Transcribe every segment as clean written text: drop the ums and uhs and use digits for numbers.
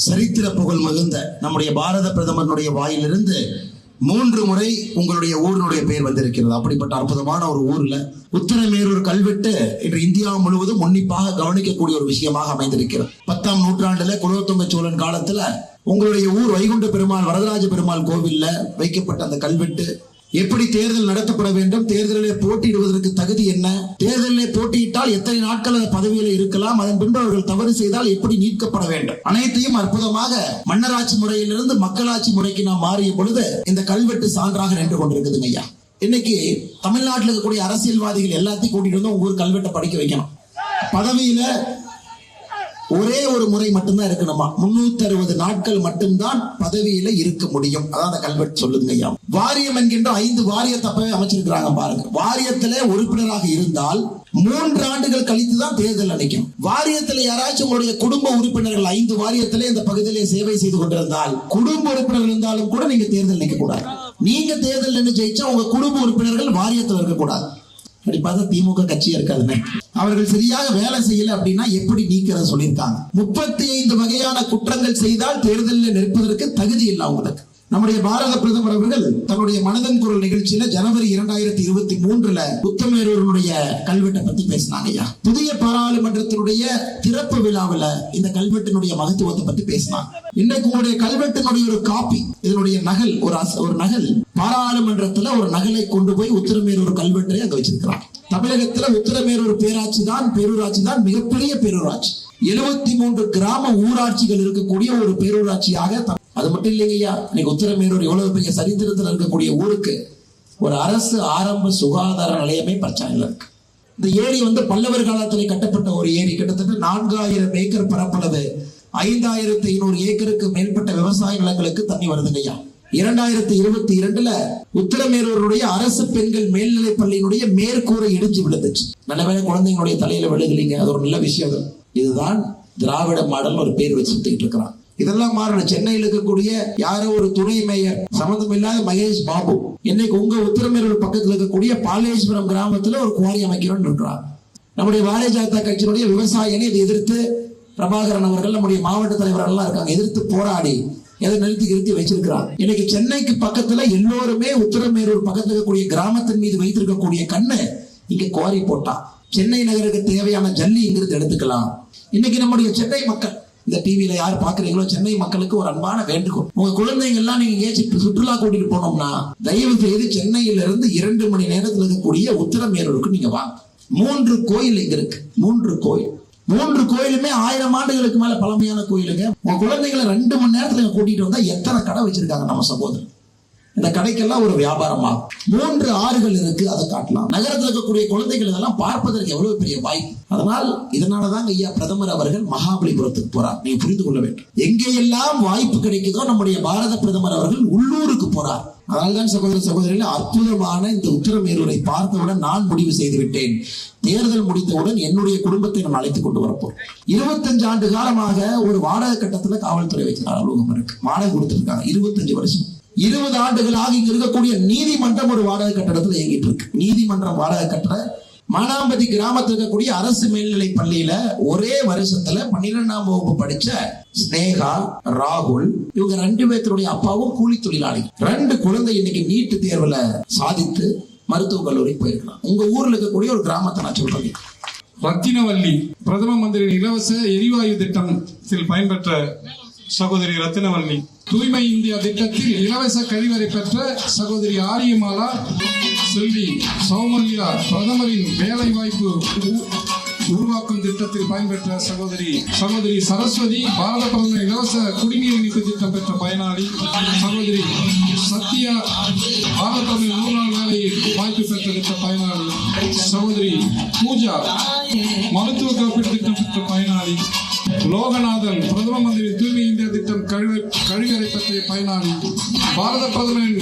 சரித்திர புகழ் மிகுந்த நம்முடைய பாரத பிரதமருடைய வாயிலிருந்து 3 முறை உங்களுடைய ஊரினுடைய பெயர் வந்திருக்கிறது. அப்படிப்பட்ட அற்புதமான ஒரு ஊர்ல உத்தரமேரூர் கல்வெட்டு இன்று இந்தியா முழுவதும் உன்னிப்பாக கவனிக்கக்கூடிய ஒரு விஷயமாக அமைந்திருக்கிறது. 10ஆம் நூற்றாண்டுல குலோத்துங்க சோழன் காலத்துல உங்களுடைய ஊர் வைகுண்ட பெருமாள் வரதராஜ பெருமாள் கோவில்ல வைக்கப்பட்ட அந்த கல்வெட்டு எப்படி தேர்தல் நடத்தப்பட வேண்டும், தேர்தலிலே போட்டியிடுவதற்கு தகுதி என்ன, தேர்தலிலே போட்டியிட்டால் எத்தனை நாட்கள் அந்த பதவியில இருக்கலாம், அதன் பின்பு அவர்கள் தவறு செய்தால் எப்படி நீக்கப்பட வேண்டும், அனைத்தையும் அற்புதமாக மன்னராட்சி முறையிலிருந்து மக்களாட்சி முறைக்கு நாம் மாறிய பொழுது இந்த கல்வெட்டு சான்றாக நின்று கொண்டிருக்குதுங்க ஐயா. இன்னைக்கு தமிழ்நாட்டில் இருக்கக்கூடிய அரசியல்வாதிகள் எல்லாத்தையும் கூட்டிட்டு வந்து உங்க ஊர் கல்வெட்டை படிக்க வைக்கணும். பதவியில ஒரே ஒரு முறை மட்டும்தான் இருக்கணுமா, 360 நாட்கள் மட்டும்தான் பதவியில இருக்க முடியும். அதான் அந்த கல்வெட்டு சொல்லுங்க ஐயா. வாரியம் என்கின்ற 5 வாரியத்தை அப்பவே அமைச்சிருக்கிறாங்க பாருங்க. வாரியத்திலே உறுப்பினராக இருந்தால் 3 ஆண்டுகள் கழித்துதான் தேர்தல் அளிக்கும். வாரியத்தில் யாராச்சும் உங்களுடைய குடும்ப உறுப்பினர்கள் 5 வாரியத்திலே இந்த பகுதியிலே சேவை செய்து கொண்டிருந்தால் குடும்ப உறுப்பினர்கள் இருந்தாலும் கூட நீங்க தேர்தல் நிற்க கூடாது. நீங்க தேர்தல் நின்று ஜெயிச்சா உங்க குடும்ப உறுப்பினர்கள் வாரியத்தில் இருக்கக்கூடாது. அப்படி பார்த்தா திமுக கட்சியா இருக்காதுன்னு அவர்கள் சரியாக வேலை செய்யல அப்படின்னா எப்படி நீக்கிறத சொல்லியிருக்காங்க. 35 வகையான குற்றங்கள் செய்தால் தேர்தலில் நிற்பதற்கு தகுதி இல்லை அவங்களுக்கு. நம்முடைய பாரத பிரதமர் அவர்கள் தன்னுடைய மனதின் குரல் நிகழ்ச்சியில ஜனவரி 2023 உத்தரமேரூருடைய கல்வெட்டை பத்தி பேசினாங்க. புதிய பாராளுமன்றத்தினுடைய திறப்பு விழாவில் இந்த கல்வெட்டினுடைய மகத்துவத்தை பத்தி பேசினாங்க. இன்னைக்கு உங்களுடைய கல்வெட்டினுடைய ஒரு காப்பி, இதனுடைய நகல், ஒரு நகல் பாராளுமன்றத்துல ஒரு நகலை கொண்டு போய் உத்தரமேரூர் கல்வெட்டை அங்க வச்சிருக்கிறாங்க. தமிழகத்துல உத்தரமேரூர் பேரூராட்சி தான் மிகப்பெரிய பேரூராட்சி. 73 கிராம ஊராட்சிகள் இருக்கக்கூடிய ஒரு பேரூராட்சியாக. அது மட்டும் இல்லைங்கய்யா, இன்னைக்கு உத்தரமேரூர் எவ்வளவு பெரிய சரித்திரத்தில் இருக்கக்கூடிய ஊருக்கு ஒரு அரசு ஆரம்ப சுகாதார நிலையமே பிரச்சனையில் இருக்கு. இந்த ஏரி பல்லவர் காலத்தில் கட்டப்பட்ட ஒரு ஏரி. கிட்டத்தட்ட 4000 ஏக்கர் பரப்பளவு, 5500 ஏக்கருக்கு மேற்பட்ட விவசாய நிலங்களுக்கு தண்ணி வருதுங்கய்யா. 2022 உத்தரமேரூருடைய அரசு பெண்கள் மேல்நிலை பள்ளியினுடைய மேற்கூரை இடிஞ்சு விழுந்துச்சு. நல்ல வேளை குழந்தைங்களுடைய தலையில விழுகலீங்க, அது ஒரு நல்ல விஷயம். இதுதான் திராவிட மாடல் ஒரு பேர் வச்சு சுத்திட்டு இருக்கிறான். இதெல்லாம் மாறணும். சென்னையில் இருக்கக்கூடிய யாரோ ஒரு துணை மேயர் சம்பந்தம் இல்லாத மகேஷ் பாபு இன்னைக்கு உங்க உத்தரமேரூர் பக்கத்தில் இருக்கக்கூடிய பாலேஸ்வரம் கிராமத்துல ஒரு குவாரி அமைக்கிறோம் இருக்கிறார். நம்முடைய பாரதிய ஜனதா கட்சியினுடைய விவசாயினை இதை எதிர்த்து பிரபாகரன் அவர்கள், நம்முடைய மாவட்ட தலைவர்கள் எல்லாம் இருக்காங்க, எதிர்த்து போராடி எதை நிறுத்தி வச்சிருக்கிறார். இன்னைக்கு சென்னைக்கு பக்கத்துல எல்லோருமே உத்தரமேரூர் பக்கத்தில் இருக்கக்கூடிய கிராமத்தின் மீது வைத்திருக்கக்கூடிய கண்ணு இங்க குவாரி போட்டா சென்னை நகருக்கு தேவையான ஜல்லி இங்கிருந்து எடுத்துக்கலாம். இன்னைக்கு நம்முடைய சென்னை மக்கள், இந்த டிவியில யார் பாக்குறீங்களோ, சென்னை மக்களுக்கு ஒரு அன்பான வேண்டுகோள். உங்க குழந்தைங்க எல்லாம் நீங்க ஏன் சுற்றுலா கூட்டிட்டு போனோம்னா தயவு செய்து சென்னையில இருந்து 2 மணி நேரத்தில் இருக்கக்கூடிய உத்தரமேரூருக்கு நீங்க வாங்க. 3 கோயில் இங்க இருக்கு. 3 கோயிலுமே 1000 ஆண்டுகளுக்கு மேல பழமையான கோயிலுங்க. உங்க குழந்தைகளை 2 மணி நேரத்துல கூட்டிட்டு வந்தா எத்தனை கடை வச்சிருக்காங்க நம்ம சகோதரர். இந்த கடைக்கெல்லாம் ஒரு வியாபாரமாகும். 3 ஆறுகள் இருக்கு, அதை காட்டலாம். நகரத்தில் இருக்கக்கூடிய குழந்தைகள் இதெல்லாம் பார்ப்பதற்கு எவ்வளவு பெரிய வாய்ப்பு. இதனாலதான் ஐயா பிரதமர் அவர்கள் மகாபலிபுரத்துக்கு போறார். நீங்க புரிந்து கொள்ள வேண்டும். எங்கெல்லாம் வாய்ப்பு கிடைக்குதோ நம்முடைய பாரத பிரதமர் அவர்கள் உள்ளூருக்கு போறார். அதனால்தான் சகோதர சகோதரிகள், அற்புதமான இந்த உத்தரமேரூரை பார்த்தவுடன் நான் முடிவு செய்து விட்டேன், தேர்தல் முடித்தவுடன் என்னுடைய குடும்பத்தை நான் அழைத்துக் கொண்டு வரப்போம். 25 ஆண்டு காலமாக ஒரு வாடகை கட்டத்துல காவல்துறை வைக்கிறார், அலுவலகம் இருக்கு, வாடகை கொடுத்திருக்காங்க. 25 வருஷம், 20 ஆண்டுகளாக இங்க இருக்கக்கூடிய நீதிமன்றம் ஒரு வாடகை கட்டடத்துல இயங்கிட்டு இருக்கு. நீதிமன்றம் வாடகை கட்டட மானாம்பதி கிராமத்தில் இருக்கக்கூடிய அரசு மேல்நிலை பள்ளியில ஒரே வருஷத்துல 12ஆம் வகுப்பு படிச்ச ஸ்னேகா, ராகுல், இவங்க 2 பேருடைய அப்பாவும் கூலி தொழிலாளி. 2 குழந்தை இன்னைக்கு நீட்டு தேர்வுல சாதித்து மருத்துவக் கல்லூரி போயிருக்கலாம். உங்க ஊர்ல இருக்கக்கூடிய ஒரு கிராமத்தை நான் சொல்றேன். ரத்தினவல்லி பிரதம மந்திரி இலவச எரிவாயு திட்டத்தில் பயன்பெற்ற சகோதரி ரத்தினவல்லி. தூய்மை இந்தியா திட்டத்தில் இலவச கழிவறை பெற்ற சகோதரி ஆரியமாலா செல்வி. சௌமல்யா பிரதமரின் வேலை வாய்ப்பு உருவாக்கும் திட்டத்தில் பயன்பெற்ற சகோதரி சரஸ்வதி. பாரத பிரதமர் இலவச குடிநீர் இணைப்பு திட்டம் பெற்ற பயனாளி சகோதரி சத்யா. பாரத பிரதமர் 100 நாள் வேலை வாய்ப்பு பெற்ற திட்ட பயனாளி சகோதரி பூஜா. மருத்துவ காப்பீடு திட்டம் பெற்ற பயனாளி லோகநாதன். பிரதம மந்திரி தூய்மை இந்தியா திட்டம் கழிவறை பெற்ற பயனாளி. பாரத பிரதமரின்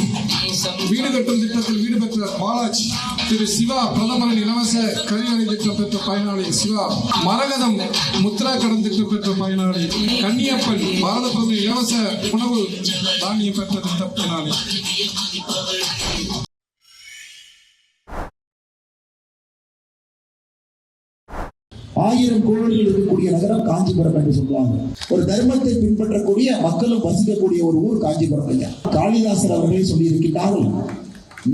வீடு கட்டும் திட்டத்தில் வீடு பெற்ற பாலாஜி. திரு சிவா பிரதமரின் இலவச கழிவறை திட்டம் பெற்ற பயனாளி சிவா. மரகதம் முத்ரா கடன் திட்டம் பெற்ற பயனாளி கன்னியப்பன். பாரத பிரதமர் இலவச உணவு தானியம் பெற்ற திட்ட பயனாளி. 1000 கோவில்கள் இருக்கக்கூடிய நகரம் காஞ்சிபுரம் என்று சொல்லுவாங்க. ஒரு தர்மத்தை பின்பற்றக்கூடிய மக்களும் வசிக்கக்கூடிய ஒரு ஊர் காஞ்சிபுரம். ஐயா காளிதாசர் அவர்களே சொல்லி இருக்கின்றார்கள்,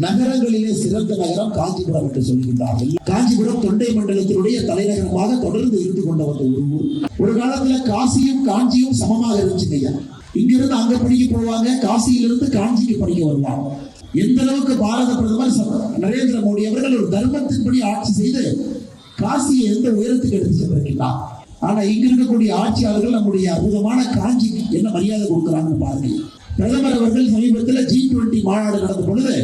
நகரங்களிலே சிறந்த நகரம் காஞ்சிபுரம் என்று சொல்கின்றார்கள். காஞ்சிபுரம் தொண்டை மண்டலத்தினுடைய தலைநகரமாக தொடர்ந்து இருந்து கொண்ட ஒரு ஊர். ஒரு காலத்துல காசியும் காஞ்சியும் சமமாக இருந்துச்சுங்க ஐயா. இங்கிருந்து அங்க படிக்க போவாங்க, காசியிலிருந்து காஞ்சிக்கு படிக்க வருவாங்க. எந்த அளவுக்கு பாரத பிரதமர் நரேந்திர மோடி அவர்கள் ஒரு தர்மத்தின்படி ஆட்சி செய்து காசியை எந்த உயரத்துக்கு எடுத்து சென்றிருக்கிறார். ஆனா இங்க இருக்கக்கூடிய ஆட்சியாளர்கள் நம்முடைய அற்புதமான காஞ்சிக்கு என்ன மரியாதை கொடுக்கிறாங்கன்னு பாருங்க. பிரதமர் அவர்கள் சமீபத்தில் G20 மாநாடு நடந்த பொழுது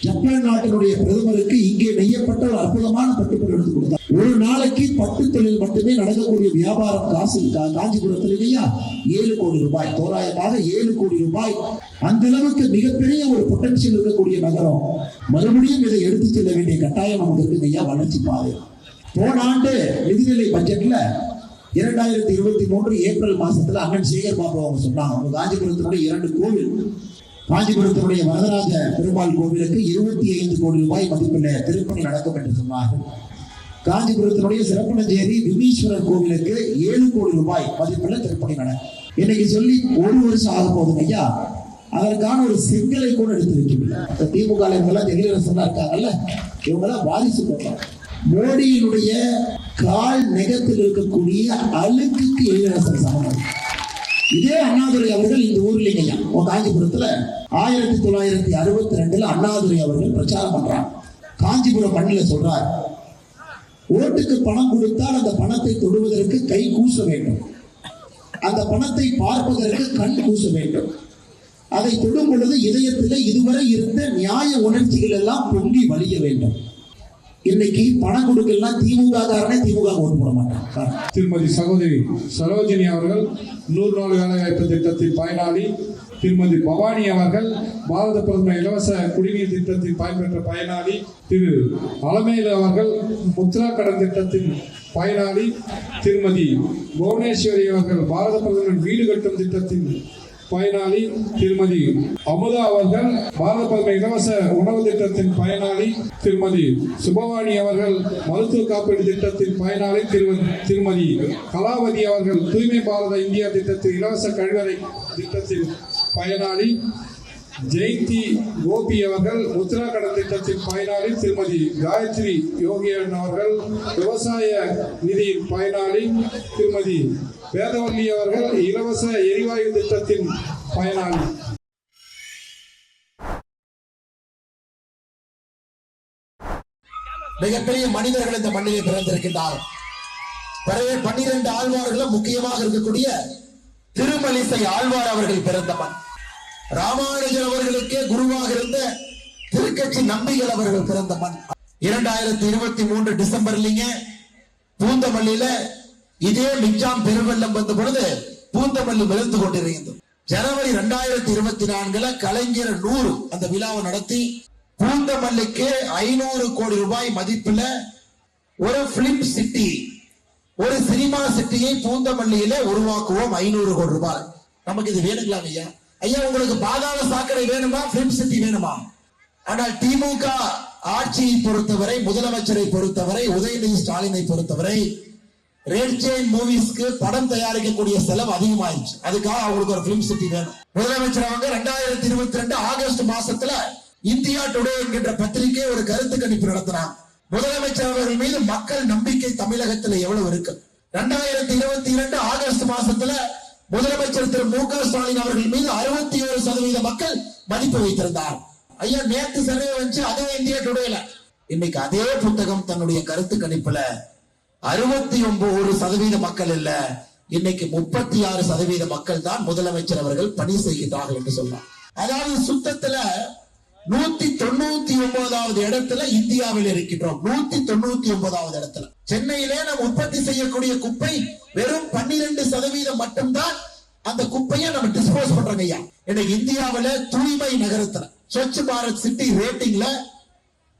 ஜப்பான் நாட்டினுடைய பிரதமருக்கு இங்கே நெய்யப்பட்ட ஒரு அற்புதமான பட்டுப்புடவை எடுத்து கொடுத்தார். ஒரு நாளைக்கு பட்டு தொழில் மட்டுமே நடக்கக்கூடிய வியாபாரம் காஞ்சிபுரத்திலேயா 7 கோடி ரூபாய், தோராயமாக 7 கோடி ரூபாய். அந்த அளவுக்கு மிகப்பெரிய ஒரு பொட்டன்ஷியல் இருக்கக்கூடிய நகரம். மறுபடியும் இதை எடுத்து செல்ல வேண்டிய கட்டாயம் நமக்கு இருக்கு ஐயா. வளர்ச்சி பாதை போன ஆண்டு நிதிநிலை பட்ஜெட்ல 2023 ஏப்ரல் மாசத்துல அண்ணன் சேகர் பாபு அவங்க சொன்னாங்க, அவங்க காஞ்சிபுரத்தினுடைய 2 கோவில், காஞ்சிபுரத்தினுடைய வரதராஜ பெருமாள் கோவிலுக்கு 25 கோடி ரூபாய் மதிப்பில் திருப்பணி நடக்கும் என்று சொன்னார்கள். காஞ்சிபுரத்தினுடைய சிறப்பனஞ்சேரி விமீஸ்வரர் கோவிலுக்கு 7 கோடி ரூபாய் மதிப்பில் திருப்பணி நடக்கும். இன்னைக்கு சொல்லி 1 வருஷம் ஆக போகுது ஐயா. அதற்கான ஒரு செங்கலை கூட எடுத்து வைக்கவில்லை. திமுக எல்லாம் இருக்காங்கல்ல, இவங்கெல்லாம் வாரிசு போட்டாங்க. மோடியினுடைய கால் நெகத்தில் இருக்கக்கூடிய அழுக்குக்கு எழிலரசர் சமம். இதே அண்ணாதுரை அவர்கள் இந்த ஊர்லீங்க காஞ்சிபுரத்துல 1962 அண்ணாதுரை அவர்கள் பிரச்சாரம் பண்றாங்க. காஞ்சிபுரம் மண்ணில் சொல்றார், ஓட்டுக்கு பணம் கொடுத்தால் அந்த பணத்தை தொடுவதற்கு கை கூச வேண்டும், அந்த பணத்தை பார்ப்பதற்கு கண் கூச வேண்டும், அதை தொடும் பொழுது இதயத்தில் இதுவரை இருந்த நியாய உணர்ச்சிகள் எல்லாம் பொங்கி வழிய வேண்டும். இன்னைக்கு பணம் கொடுக்கலாம் திமுக காரனே திமுக ஓட்டு போட மாட்டாங்க. திருமதி சகோதரி சரோஜினி அவர்கள் 100 நாள் வேலைவாய்ப்பு திட்டத்தின் பயனாளி. திருமதி பவானி அவர்கள் பாரத பிரதமர் இலவச குடிநீர் திட்டத்தில் பயன்பெற்ற பயனாளி. திரு அலமேலு அவர்கள் முத்ரா கடன் திட்டத்தின் பயனாளி. திருமதி புவனேஸ்வரி அவர்கள் பாரத பிரதமர் வீடு கட்டும் திட்டத்தின் பயனாளி. திருமதி அமுதா அவர்கள் பாரத பிரதமர் இலவச உணவு திட்டத்தின் பயனாளி. திருமதி சுபவாணி அவர்கள் மருத்துவ காப்பீடு திட்டத்தின் பயனாளி. திருமதி கலாவதி அவர்கள் தூய்மை பாரத இந்தியா திட்டத்தில் இலவச கழிவறை திட்டத்தின் பயனாளி. ஜெயந்தி கோபி அவர்கள் முத்ரா கடன் திட்டத்தின் பயனாளி. திருமதி காயத்ரி யோகியன் அவர்கள் விவசாய நிதியின் பயனாளி. திருமதி வேதவல்லி அவர்கள் இலவச எரிவாயு திட்டத்தின் பயனாளி. மிகப்பெரிய மனிதர்கள் இந்த மண்ணிலே பிறந்திருக்கின்றார். 12 ஆழ்வார்களும் முக்கியமாக இருக்கக்கூடிய திருமலிசை ஆழ்வார் அவர்கள் பிறந்த மண். ராமானுஜர் அவர்களுக்கே குருவாக இருந்த திருக்கட்சி நம்பிகள் அவர்கள் பிறந்த மண். 2023 டிசம்பர்லீங்க பூந்தமல்லியில இதே மிக்ஜாம் பெருவெள்ளம் வந்த பொழுது பூந்தமல்லி விழுந்து கொண்டிருந்தது. ஜனவரி 2024 கலைஞர் 100 அந்த விழாவை நடத்தி பூந்தமல்லிக்கு 500 கோடி ரூபாய் மதிப்புல ஒரு பிலிம் சிட்டி, ஒரு சினிமா சிட்டியை பூந்தமல்லியில உருவாக்குவோம். 500 கோடி ரூபாய். நமக்கு இது வேணுங்களா ஐயா? ஐயா உங்களுக்கு பாதாள சாக்கடை வேணுமா, பிலிம் சிட்டி வேணுமா? ஆனால் திமுக ஆட்சியை பொறுத்தவரை, முதலமைச்சரை பொறுத்தவரை, உதயநிதி ஸ்டாலினை பொறுத்தவரை ரெட் ஜெயின் மூவிஸ்க்கு படம் தயாரிக்கக்கூடிய செலவு அதிகமாயிருச்சு. அதுக்காக அவங்களுக்கு ஒரு பிலிம் சிட்டி வேணும். முதலமைச்சர் அவங்க 2022 ஆகஸ்ட் மாசத்துல இந்தியா டுடே என்கின்ற பத்திரிகை ஒரு கருத்து கணிப்பு நடத்தினாங்க. முதலமைச்சர் அவர்கள் மீது மக்கள் நம்பிக்கை தமிழகத்துல எவ்வளவு இருக்கு? 2022 ஆகஸ்ட் மாசத்துல முதலமைச்சர் திரு மு க ஸ்டாலின் அவர்கள் மீது 61% மக்கள் மதிப்பு வைத்திருந்தார். ஐயா நேற்று சர்வே வந்துச்சு, அதே இந்தியா டுடேல. இன்னைக்கு அதே புத்தகம் தன்னுடைய கருத்து கணிப்புல 69% மக்கள் இல்ல, இன்னைக்கு 36% மக்கள் தான் முதலமைச்சர் அவர்கள் பணி செய்கிறார்கள் என்று சொன்னார். அதாவது சுத்தத்துல 199வது இடத்துல இந்தியாவில் இருக்கின்றோம். 199வது இடத்துல. சென்னையிலே நாம் உற்பத்தி செய்யக்கூடிய குப்பை வெறும் 12% மட்டும்தான் அந்த குப்பையை நம்ம டிஸ்போஸ் பண்றோம் ஐயா. இன்னைக்கு இந்தியாவில தூய்மை நகரத்துல ஸ்வச் பாரத் சிட்டி ரேட்டிங்ல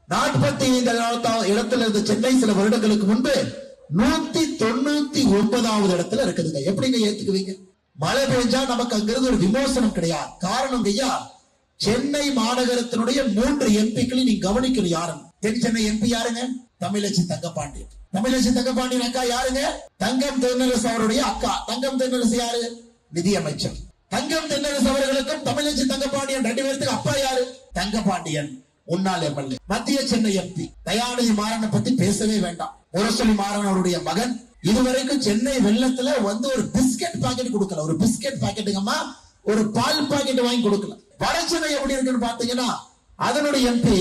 45வது இடத்துல இருந்த சென்னை சில வருடங்களுக்கு முன்பு 199வது இடத்துல இருக்குதுங்க. எப்படிங்க ஏத்துக்குவீங்க? மழை பெஞ்சா நமக்கு அங்கிருந்து ஒரு விமோசனம் கிடையாது. காரணம் ஐயா, சென்னை மாநகரத்தினுடைய 3 எம்பிக்களை நீங்க கவனிக்கணும். யாரும் தென் சென்னை எம்பி யாருங்க? தமிழச்சி தங்கபாண்டியன். தமிழரசி தங்கபாண்டியன் அக்கா யாருங்க? தங்கம் தென்னரசு அவருடைய அக்கா. தங்கம் தென்னரசு யாரு? நிதியமைச்சர். தங்கம் தென்னரசு அவர்களுக்கும் தமிழரசி தங்கபாண்டியன் 2 பேருக்கு அப்பா யாரு? தங்கபாண்டியன் முன்னாள் எம்எல்ஏ, மத்திய சென்னை எம்பி. தயாநிதி மாறனை பத்தி பேசவே வேண்டாம். முரசொலி மாறன் அவருடைய மகன். இதுவரைக்கும் சென்னை வெள்ளத்துல வந்து ஒரு பிஸ்கட் பாக்கெட் கொடுக்கல. ஒரு பிஸ்கட் பாக்கெட்டுங்கம்மா, ஒரு பால் பாக்கெட் வாங்கி கொடுக்கல. வடசென்னை எப்படி இருக்குன்னு பாத்தீங்கன்னா அதனுடைய எம்பி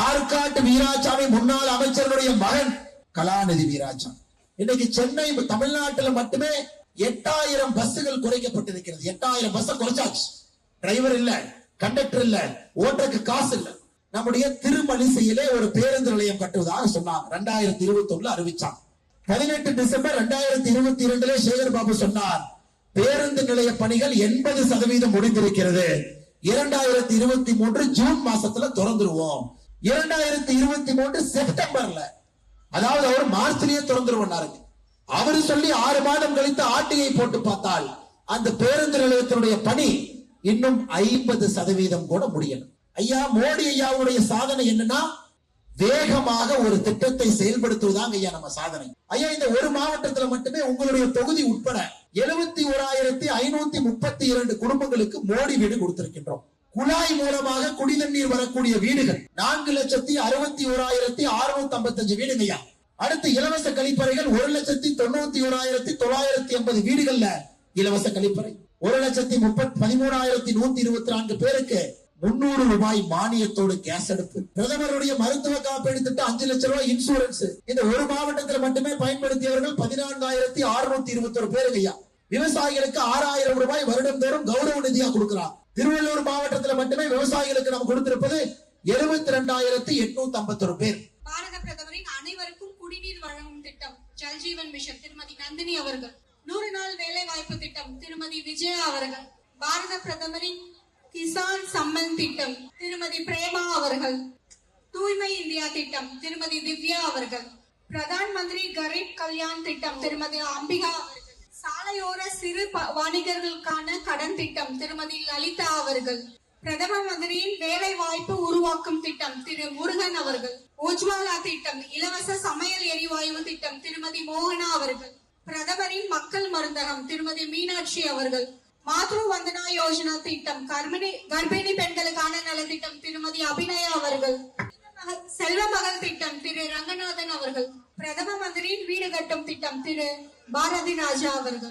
ஆற்காட்டு வீராசாமி, முன்னாள் அமைச்சருடைய மகன் கலாநிதி வீராசாமி. இன்னைக்கு சென்னை தமிழ்நாட்டில் மட்டுமே 8000 பஸ்கள் குறைக்கப்பட்டிருக்கிறது. 8000 பஸ் குறைச்சாச்சு. டிரைவர் இல்ல, கண்டக்டர் இல்ல, ஓட்டருக்கு காசு இல்ல. நம்முடைய திருமலிசையிலே ஒரு பேருந்து நிலையம் கட்டுவதாக சொன்னாங்க. 2021 அறிவிச்சாங்க. 18 டிசம்பர் 2022 சேகர் பாபு சொன்னார், பேருந்து நிலைய பணிகள் 80% முடிந்திருக்கிறது. 2023 ஜூன் மாசத்துல திறந்துருவோம். 2023 செப்டம்பர்ல, அதாவது அவர் மார்ச்லயே திறந்துருவாரு. அவரு சொல்லி 6 மாதம் கழித்து ஆட்டியை போட்டு பார்த்தால் அந்த பேருந்து நிலையத்தினுடைய பணி இன்னும் 50% கூட முடியணும். ஐயா மோடி ஐயாவுடைய சாதனை என்னன்னா, வேகமாக ஒரு திட்டத்தை செயல்படுத்துவதாங்க ஐயா நம்ம சாதனை. ஐயா இந்த ஒரு மாவட்டத்துல மட்டுமே உங்களுடைய தொகுதி உட்பட 71,532 குடும்பங்களுக்கு மோடி வீடு கொடுத்திருக்கின்றோம். குழாய் மூலமாக குடிநீர் வரக்கூடிய வீடுகள் 4,61,655 வீடுங்கய்யா. அடுத்து இலவச கழிப்பறைகள் 1,91,980 வீடுகள்ல இலவச கழிப்பறை. 1,13,124 பேருக்கு 300 ரூபாய் மானியத்தோடு கேஸ் அடுப்பு. பிரதமருடைய மருத்துவ காப்பீடு திட்டம் 5 லட்சம் ரூபாய் இன்சூரன்ஸ். இந்த ஒரு மாவட்டத்தில் மட்டுமே பயன்படுத்தியவர்கள் 14,621 பேருங்கய்யா. விவசாயிகளுக்கு 6,000 ரூபாய் வருடந்தோறும் கௌரவ நிதியா கொடுக்கிறார். திருவள்ளூர் மாவட்டத்தில் மட்டுமே விவசாயிகளுக்கு நாம் கொடுத்திருப்பது 72,851 பேர். பாரத பிரதமரின் அனைவருக்கும் குடிநீர் வழங்கும் திட்டம் ஜல் ஜீவன் மிஷன் திருமதி நந்தினி அவர்கள். 100 நாள் வேலை வாய்ப்பு திட்டம் திருமதி விஜயா அவர்கள். பாரத பிரதமரின் கிசான் சம்மன் திட்டம் திருமதி பிரேமா அவர்கள். தூய்மை இந்தியா திட்டம் திருமதி திவ்யா அவர்கள். பிரதான் மந்திரி கரீப் கல்யாண் திட்டம் திருமதி அம்பிகா அவர்கள். சாலையோர சிறு வணிகர்களுக்கான கடன் திட்டம் திருமதி லலிதா அவர்கள். பிரதம மந்திரியின் வேலை வாய்ப்பு உருவாக்கும் திட்டம் திரு முருகன் அவர்கள். உஜ்வாலா திட்டம் இலவச சமையல் எரிவாயு திட்டம் திருமதி மோகனா அவர்கள். பிரதமரின் மக்கள் மருந்தகம் திருமதி மீனாட்சி அவர்கள். மாத்ரு வந்தனா யோஜனா திட்டம் கர்ப்பிணி பெண்களுக்கான நலத்திட்டம் திருமதி அபிநயா அவர்கள். செல்வ மகள் திட்டம் திரு ரங்கநாதன் அவர்கள். பிரதம மந்திரியின் வீடு கட்டும் திட்டம் திரு பாரதி ராஜா அவர்கள்.